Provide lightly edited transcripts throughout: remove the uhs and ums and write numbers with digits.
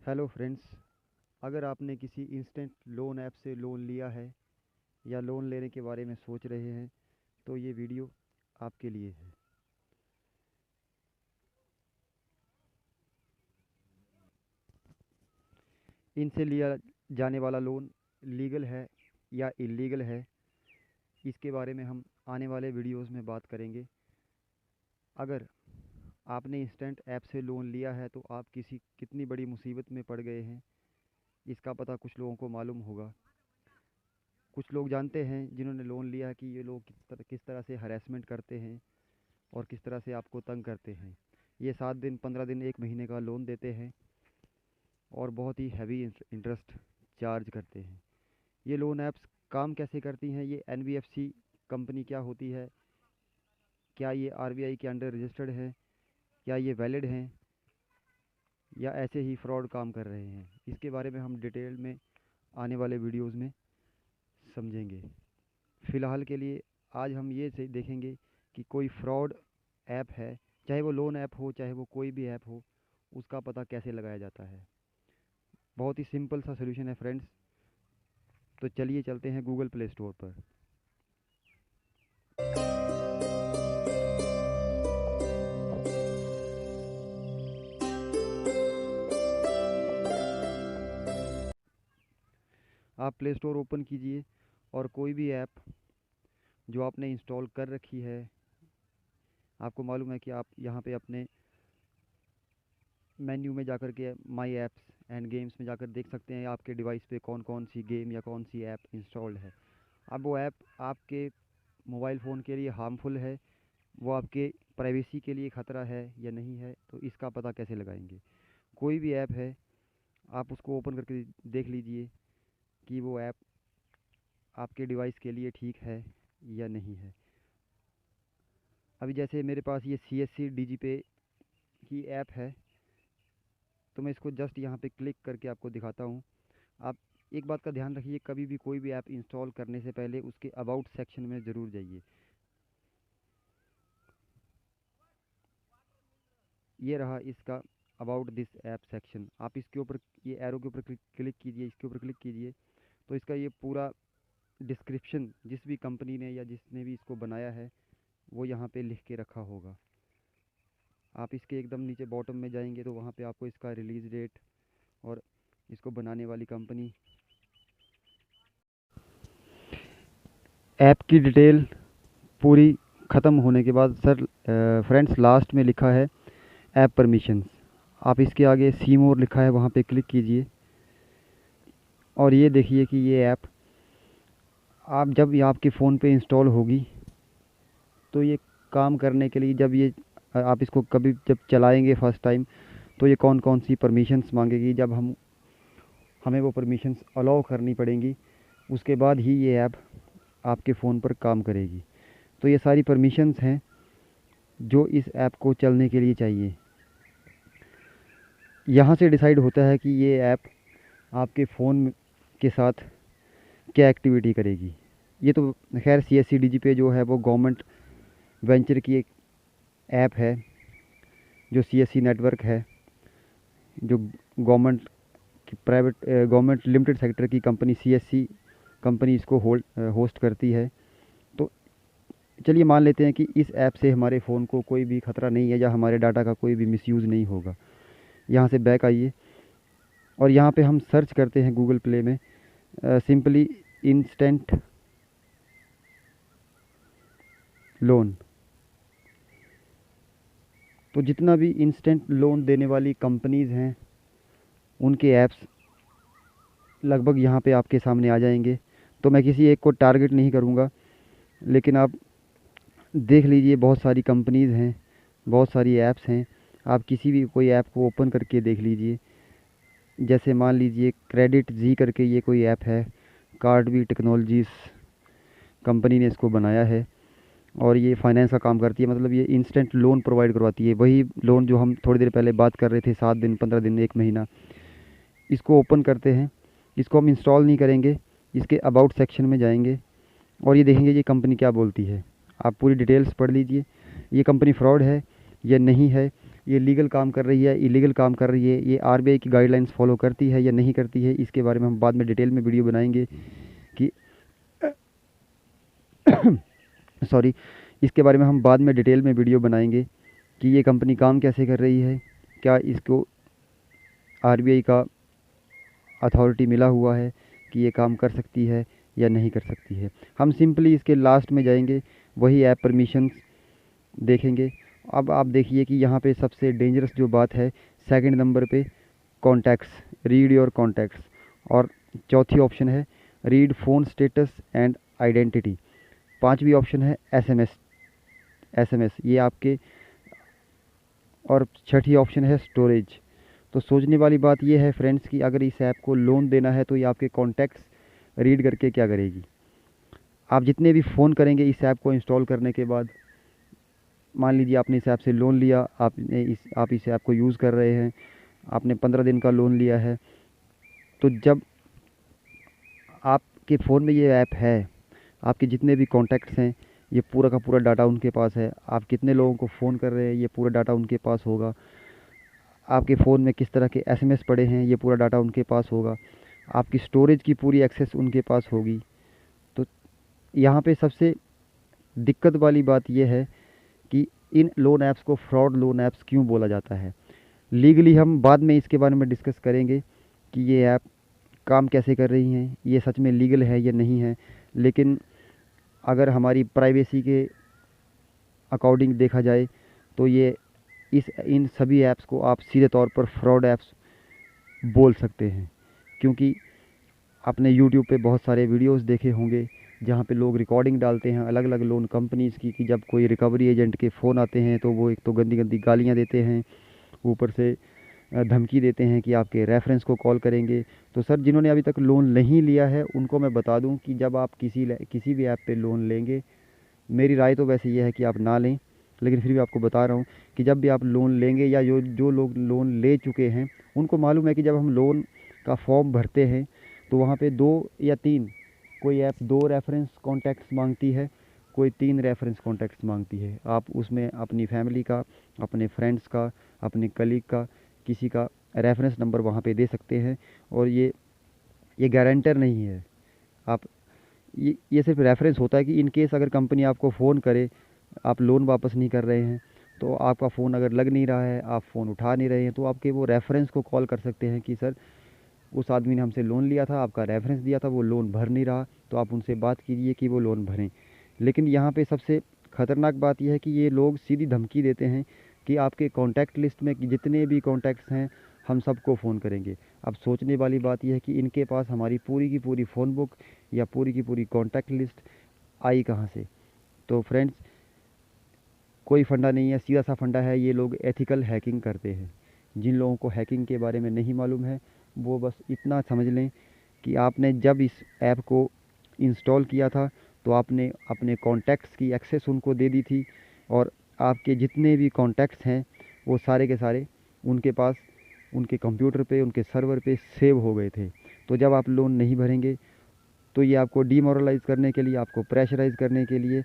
Hello friends. अगर आपने किसी इंस्टेंट लोन ऐप से लोन लिया है या लोन लेने के बारे में सोच रहे हैं तो ये वीडियो आपके लिए है। इनसे लिया जाने वाला लोन लीगल है या इलीगल है, इसके बारे में हम आने वाले वीडियोस में बात करेंगे। अगर आपने इंस्टेंट ऐप से लोन लिया है तो आप कितनी बड़ी मुसीबत में पड़ गए हैं, इसका पता कुछ लोगों को मालूम होगा। कुछ लोग जानते हैं जिन्होंने लोन लिया है कि ये लोग किस तरह से हरेसमेंट करते हैं और किस तरह से आपको तंग करते हैं। ये 7 दिन 15 दिन 1 महीने का लोन देते हैं और बहुत ही हैवी इंटरेस्ट चार्ज करते हैं। ये लोन ऐप्स काम कैसे करती हैं, ये एनबीएफसी कंपनी क्या होती है, क्या ये आरबीआई के अंडर रजिस्टर्ड है, क्या ये वैलिड हैं या ऐसे ही फ्रॉड काम कर रहे हैं, इसके बारे में हम डिटेल में आने वाले वीडियोस में समझेंगे। फ़िलहाल के लिए आज हम ये से देखेंगे कि कोई फ्रॉड ऐप है, चाहे वो लोन ऐप हो चाहे वो कोई भी ऐप हो, उसका पता कैसे लगाया जाता है। बहुत ही सिंपल सा सलूशन है फ्रेंड्स। तो चलिए चलते हैं गूगल प्ले स्टोर पर। आप प्ले स्टोर ओपन कीजिए और कोई भी ऐप जो आपने इंस्टॉल कर रखी है, आपको मालूम है कि आप यहाँ पे अपने मेन्यू में जाकर के माई ऐप्स एंड गेम्स में जाकर देख सकते हैं आपके डिवाइस पे कौन कौन सी गेम या कौन सी ऐप इंस्टॉल्ड है। अब वो ऐप आपके मोबाइल फ़ोन के लिए हार्मफुल है, वो आपके प्राइवेसी के लिए ख़तरा है या नहीं है, तो इसका पता कैसे लगाएंगे। कोई भी ऐप है, आप उसको ओपन करके देख लीजिए कि वो ऐप आपके डिवाइस के लिए ठीक है या नहीं है। अभी जैसे मेरे पास ये CSC DigiPay की ऐप है, तो मैं इसको जस्ट यहाँ पे क्लिक करके आपको दिखाता हूँ। आप एक बात का ध्यान रखिए, कभी भी कोई भी ऐप इंस्टॉल करने से पहले उसके अबाउट सेक्शन में ज़रूर जाइए। ये रहा इसका अबाउट दिस ऐप सेक्शन। आप इसके ऊपर, ये एरो के ऊपर क्लिक कीजिए, इसके ऊपर क्लिक कीजिए तो इसका ये पूरा डिस्क्रिप्शन जिस भी कंपनी ने या जिसने भी इसको बनाया है वो यहाँ पे लिख के रखा होगा। आप इसके एकदम नीचे बॉटम में जाएंगे तो वहाँ पे आपको इसका रिलीज़ डेट और इसको बनाने वाली कंपनी, ऐप की डिटेल पूरी ख़त्म होने के बाद सर फ्रेंड्स लास्ट में लिखा है ऐप परमिशंस। आप इसके आगे सी मोर लिखा है, वहाँ पे क्लिक कीजिए और ये देखिए कि ये ऐप आप जब ये आपके फ़ोन पे इंस्टॉल होगी तो ये काम करने के लिए, जब ये आप इसको कभी जब चलाएंगे फ़र्स्ट टाइम, तो ये कौन कौन सी परमिशंस मांगेगी, जब हमें वो परमिशंस अलाउ करनी पड़ेंगी, उसके बाद ही ये ऐप आपके फ़ोन पर काम करेगी। तो ये सारी परमिशंस हैं जो इस ऐप को चलने के लिए चाहिए। यहाँ से डिसाइड होता है कि ये ऐप आपके फ़ोन के साथ क्या एक्टिविटी करेगी। ये तो खैर CSC DigiPay जो है वो गवर्नमेंट वेंचर की एक ऐप है, जो CSC नेटवर्क है, जो गवर्नमेंट की प्राइवेट गवर्नमेंट लिमिटेड सेक्टर की कंपनी CSC कंपनी इसको होस्ट करती है। तो चलिए मान लेते हैं कि इस ऐप से हमारे फ़ोन को कोई भी ख़तरा नहीं है या हमारे डाटा का कोई भी मिसयूज़ नहीं होगा। यहाँ से बैक आइए और यहाँ पे हम सर्च करते हैं गूगल प्ले में सिंपली इंस्टेंट लोन। तो जितना भी इंस्टेंट लोन देने वाली कंपनीज़ हैं उनके ऐप्स लगभग यहाँ पे आपके सामने आ जाएंगे। तो मैं किसी एक को टारगेट नहीं करूँगा, लेकिन आप देख लीजिए बहुत सारी कंपनीज़ हैं, बहुत सारी ऐप्स हैं। आप किसी भी कोई ऐप को ओपन करके देख लीजिए। जैसे मान लीजिए क्रेडिट जी करके ये कोई ऐप है, कार्डवी टेक्नोलॉजीज़ कंपनी ने इसको बनाया है और ये फाइनेंस का काम करती है, मतलब ये इंस्टेंट लोन प्रोवाइड करवाती है। वही लोन जो हम थोड़ी देर पहले बात कर रहे थे, 7 दिन 15 दिन 1 महीना। इसको ओपन करते हैं, इसको हम इंस्टॉल नहीं करेंगे, इसके अबाउट सेक्शन में जाएंगे और ये देखेंगे ये कंपनी क्या बोलती है। आप पूरी डिटेल्स पढ़ लीजिए, ये कंपनी फ्रॉड है या नहीं है, ये लीगल काम कर रही है, इलीगल काम कर रही है, ये आरबीआई की गाइडलाइंस फॉलो करती है या नहीं करती है, इसके बारे में हम बाद में डिटेल में वीडियो बनाएंगे कि सॉरी, इसके बारे में हम बाद में डिटेल में वीडियो बनाएंगे कि ये कंपनी काम कैसे कर रही है, क्या इसको आरबीआई का अथॉरिटी मिला हुआ है कि ये काम कर सकती है या नहीं कर सकती है। हम सिंपली इसके लास्ट में जाएंगे, वही ऐप परमिशंस देखेंगे। अब आप देखिए कि यहाँ पे सबसे डेंजरस जो बात है, सेकंड नंबर पे कॉन्टैक्ट्स, रीड योर कॉन्टैक्ट्स, और चौथी ऑप्शन है read phone status and identity, पांचवी ऑप्शन है एसएमएस ये आपके, और छठी ऑप्शन है स्टोरेज। तो सोचने वाली बात यह है फ्रेंड्स कि अगर इस ऐप को लोन देना है तो ये आपके कॉन्टैक्ट्स रीड करके क्या करेगी। आप जितने भी फ़ोन करेंगे इस ऐप को इंस्टॉल करने के बाद, मान लीजिए आपने इस ऐप से लोन लिया, आप इस ऐप को यूज़ कर रहे हैं, आपने 15 दिन का लोन लिया है, तो जब आपके फ़ोन में ये ऐप है, आपके जितने भी कॉन्टैक्ट्स हैं ये पूरा का पूरा डाटा उनके पास है। आप कितने लोगों को फ़ोन कर रहे हैं ये पूरा डाटा उनके पास होगा। आपके फ़ोन में किस तरह के एसएमएस पड़े हैं ये पूरा डाटा उनके पास होगा। आपकी स्टोरेज की पूरी एक्सेस उनके पास होगी। तो यहाँ पे सबसे दिक्कत वाली बात यह है कि इन लोन ऐप्स को फ्रॉड लोन ऐप्स क्यों बोला जाता है। लीगली हम बाद में इसके बारे में डिस्कस करेंगे कि ये ऐप काम कैसे कर रही हैं, ये सच में लीगल है या नहीं है। लेकिन अगर हमारी प्राइवेसी के अकॉर्डिंग देखा जाए तो ये इन सभी ऐप्स को आप सीधे तौर पर फ्रॉड ऐप्स बोल सकते हैं, क्योंकि आपने यूट्यूब पे बहुत सारे वीडियोस देखे होंगे जहाँ पे लोग रिकॉर्डिंग डालते हैं अलग अलग लोन कंपनीज़ की, कि जब कोई रिकवरी एजेंट के फ़ोन आते हैं तो वो एक तो गंदी गंदी गालियाँ देते हैं, ऊपर से धमकी देते हैं कि आपके रेफरेंस को कॉल करेंगे। तो सर, जिन्होंने अभी तक लोन नहीं लिया है उनको मैं बता दूं कि जब आप किसी भी ऐप पे लोन लेंगे, मेरी राय तो वैसे ये है कि आप ना लें, लेकिन फिर भी आपको बता रहा हूँ कि जब भी आप लोन लेंगे या जो लोग लोन ले चुके हैं उनको मालूम है कि जब हम लोन का फॉर्म भरते हैं तो वहाँ पे 2 या 3, कोई ऐप 2 रेफरेंस कॉन्टैक्ट्स मांगती है, कोई 3 रेफरेंस कॉन्टैक्ट्स मांगती है। आप उसमें अपनी फैमिली का, अपने फ्रेंड्स का, अपने कलीग का, किसी का रेफरेंस नंबर वहाँ पे दे सकते हैं। और ये गारंटर नहीं है। आप ये सिर्फ रेफरेंस होता है कि इन केस अगर कंपनी आपको फ़ोन करे, आप लोन वापस नहीं कर रहे हैं, तो आपका फ़ोन अगर लग नहीं रहा है, आप फ़ोन उठा नहीं रहे हैं, तो आपके वो रेफरेंस को कॉल कर सकते हैं कि सर, उस आदमी ने हमसे लोन लिया था, आपका रेफरेंस दिया था, वो लोन भर नहीं रहा, तो आप उनसे बात कीजिए कि वो लोन भरें। लेकिन यहाँ पे सबसे ख़तरनाक बात यह है कि ये लोग सीधी धमकी देते हैं कि आपके कॉन्टैक्ट लिस्ट में जितने भी कॉन्टैक्ट्स हैं हम सबको फ़ोन करेंगे। अब सोचने वाली बात यह है कि इनके पास हमारी पूरी की पूरी फ़ोन बुक या पूरी की पूरी कॉन्टैक्ट लिस्ट आई कहाँ से। तो फ्रेंड्स, कोई फंडा नहीं है, सीधा सा फंडा है, ये लोग एथिकल हैकिंग करते हैं। जिन लोगों को हैकिंग के बारे में नहीं मालूम है वो बस इतना समझ लें कि आपने जब इस ऐप को इंस्टॉल किया था तो आपने अपने कॉन्टैक्ट्स की एक्सेस उनको दे दी थी, और आपके जितने भी कॉन्टैक्ट्स हैं वो सारे के सारे उनके पास, उनके कंप्यूटर पे, उनके सर्वर पे सेव हो गए थे। तो जब आप लोन नहीं भरेंगे तो ये आपको डीमोरलाइज़ करने के लिए, आपको प्रेशराइज़ करने के लिए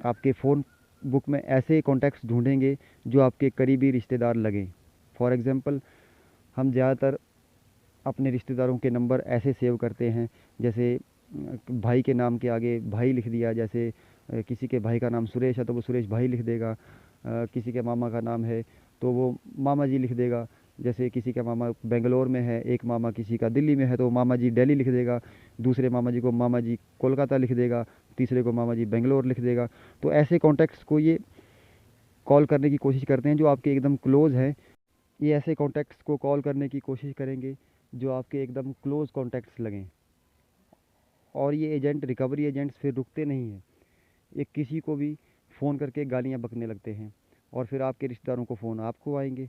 आपके फ़ोन बुक में ऐसे कॉन्टैक्ट्स ढूंढेंगे जो आपके करीबी रिश्तेदार लगें। फॉर एग्ज़ाम्पल, हम ज़्यादातर अपने रिश्तेदारों के नंबर ऐसे सेव करते हैं, जैसे भाई के नाम के आगे भाई लिख दिया, जैसे किसी के भाई का नाम सुरेश है तो वो सुरेश भाई लिख देगा, किसी के मामा का नाम है तो वो मामा जी लिख देगा। जैसे किसी का मामा बेंगलोर में है, एक मामा किसी का दिल्ली में है तो मामा जी दिल्ली लिख देगा, दूसरे मामा जी को मामा जी कोलकाता लिख देगा, तीसरे को मामा जी बेंगलोर लिख देगा। तो ऐसे कॉन्टैक्ट्स को ये कॉल करने की कोशिश करते हैं जो आपके एकदम क्लोज़ हैं। ये ऐसे कॉन्टैक्ट्स को कॉल करने की कोशिश करेंगे जो आपके एकदम क्लोज़ कॉन्टैक्ट्स लगें। और ये एजेंट, रिकवरी एजेंट्स फिर रुकते नहीं हैं, ये किसी को भी फ़ोन करके गालियाँ बकने लगते हैं, और फिर आपके रिश्तेदारों को फ़ोन आपको आएंगे,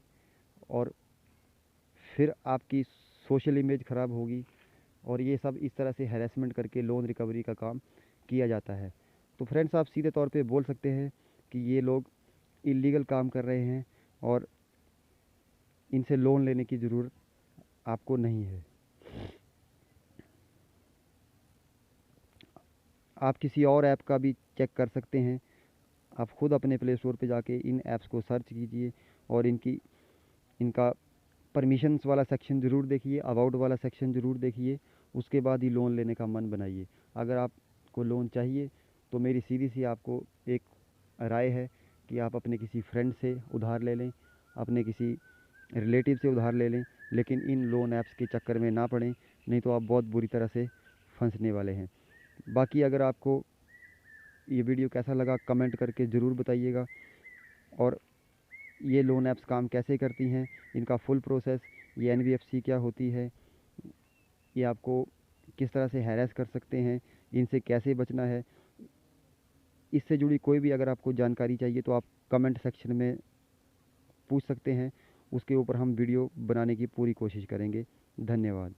और फिर आपकी सोशल इमेज ख़राब होगी। और ये सब इस तरह से हैरेसमेंट करके लोन रिकवरी का काम किया जाता है। तो फ्रेंड्स, आप सीधे तौर पे बोल सकते हैं कि ये लोग इलीगल काम कर रहे हैं और इनसे लोन लेने की ज़रूरत आपको नहीं है। आप किसी और ऐप का भी चेक कर सकते हैं। आप खुद अपने प्ले स्टोर पे जाके इन ऐप्स को सर्च कीजिए और इनका परमिशंस वाला सेक्शन ज़रूर देखिए, अबाउट वाला सेक्शन ज़रूर देखिए। उसके बाद ही लोन लेने का मन बनाइए। अगर आपको लोन चाहिए तो मेरी सीधी सी आपको एक राय है कि आप अपने किसी फ्रेंड से उधार ले लें, अपने किसी रिलेटिव से उधार ले लें, लेकिन इन लोन ऐप्स के चक्कर में ना पड़ें, नहीं तो आप बहुत बुरी तरह से फंसने वाले हैं। बाकी अगर आपको ये वीडियो कैसा लगा कमेंट करके ज़रूर बताइएगा, और ये लोन ऐप्स काम कैसे करती हैं, इनका फुल प्रोसेस, ये एनबीएफसी क्या होती है, ये आपको किस तरह से हैरेस कर सकते हैं, इनसे कैसे बचना है, इससे जुड़ी कोई भी अगर आपको जानकारी चाहिए तो आप कमेंट सेक्शन में पूछ सकते हैं। उसके ऊपर हम वीडियो बनाने की पूरी कोशिश करेंगे। धन्यवाद।